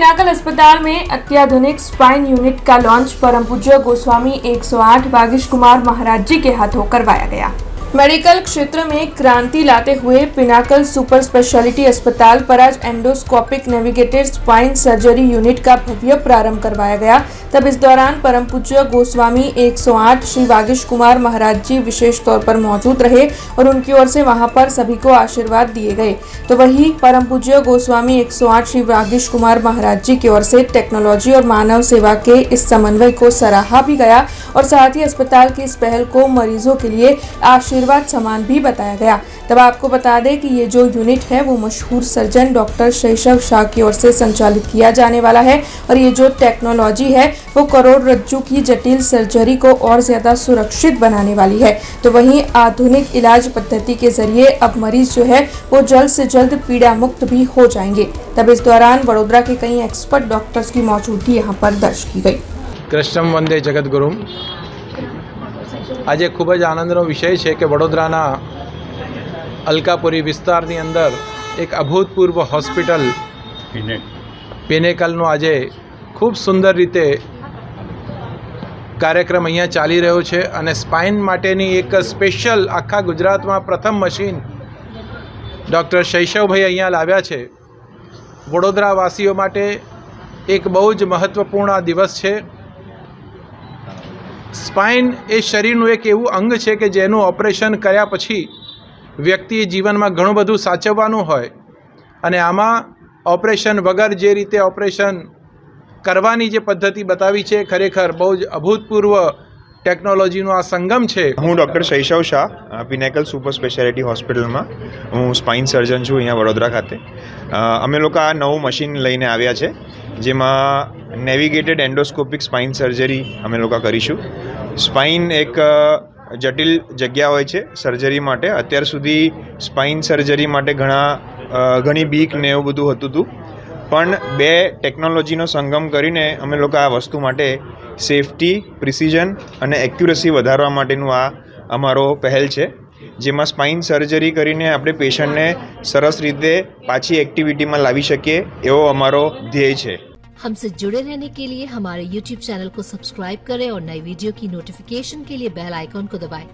Pinnacle अस्पताल में अत्याधुनिक स्पाइन यूनिट का लॉन्च परम पूज्य गोस्वामी 108 वागीश कुमार महाराज जी के हाथों करवाया गया। मेडिकल क्षेत्र में क्रांति लाते हुए पिनाकल सुपर स्पेशलिटी अस्पताल पर आज endoscopic navigated spine surgery unit का भव्य प्रारंभ करवाया गया। तब इस दौरान परम पूज्य गोस्वामी 108 श्री वागीश कुमार महाराज जी विशेष तौर पर मौजूद रहे और उनकी ओर से वहां पर सभी को आशीर्वाद दिए गए। तो वहीं परम पूज्य गोस्वामी 108 श्री वागीश कुमार महाराज जी की ओर से टेक्नोलॉजी और मानव सेवा के इस समन्वय को सराहा भी गया और साथ ही अस्पताल की इस पहल को मरीजों के लिए आशीर्वाद समान भी बताया गया। तब आपको बता दें कि ये जो यूनिट है वो मशहूर सर्जन डॉक्टर शैशव शाह की ओर से संचालित किया जाने वाला है और ये जो टेक्नोलॉजी है वो करोड़रज्जु की जटिल सर्जरी को और ज्यादा सुरक्षित बनाने वाली है। तो वहीं आधुनिक इलाज पद्धति के जरिए अब मरीज जो है वो जल्द से जल्द पीड़ा मुक्त भी हो जाएंगे। तब इस दौरान वडोदरा के कई एक्सपर्ट डॉक्टर्स की मौजूदगी यहाँ पर दर्ज की गई। कृष्णम वंदे जगद्गुरुम। आज खूब ज आनंदनो विषय है कि वडोदराना अलकापुरी विस्तारनी अंदर एक अभूतपूर्व हॉस्पिटल पिनेकलनो आज खूब सुंदर रीते कार्यक्रम अहींया चाली रह्यो छे अने स्पाइन माटेनी एक स्पेशल आखा गुजरात में प्रथम मशीन डॉक्टर शैशव भाई अहींया लाव्या छे। वडोदरावासीओ माटे एक बहु ज महत्वपूर्ण आ दिवस है। स्पाइन ए शरीरનું एक એવું અંગ છે કે જેનું ઓપરેશન કર્યા પછી વ્યક્તિએ જીવનમાં ઘણું બધું સાચવવાનું હોય અને આમાં ઓપરેશન વગર જે રીતે ઓપરેશન કરવાની જે પદ્ધતિ બતાવી છે ખરેખર બહુ જ અભૂતપૂર્વ ટેકનોલોજીનો આ સંગમ છે। હું doctor Shaishav Shah Pinnacle super speciality હોસ્પિટલમાં હું સ્પાઇન સર્જન છું અહીંયા વડોદરા ખાતે। અમે લોકો આ નવું મશીન લઈને આવ્યા છે જેમાં નેવિગેટેડ એન્ડોસ્કોપિક સ્પાઇન સર્જરી અમે લોકો કરીશું। સ્પાઇન એક જટિલ જગ્યા હોય છે સર્જરી માટે। અત્યાર સુધી સ્પાઇન સર્જરી માટે ઘણી બીક ને એવું બધું હતું પણ બે ટેકનોલોજીનો સંગમ કરીને અમે લોકો આ વસ્તુ માટે સેફટી પ્રિસિઝન અને એક્યુરસી વધારવા માટેનું આ અમારો પહેલ છે જેમાં સ્પાઇન સર્જરી કરીને આપણે પેશન્ટને સરસ રીતે પાછી એક્ટિવિટીમાં લાવી શકીએ એવો અમારો ધ્યેય છે। हमसे जुड़े रहने के लिए हमारे YouTube चैनल को सब्सक्राइब करें और नई वीडियो की नोटिफिकेशन के लिए बेल आइकॉन को दबाएं।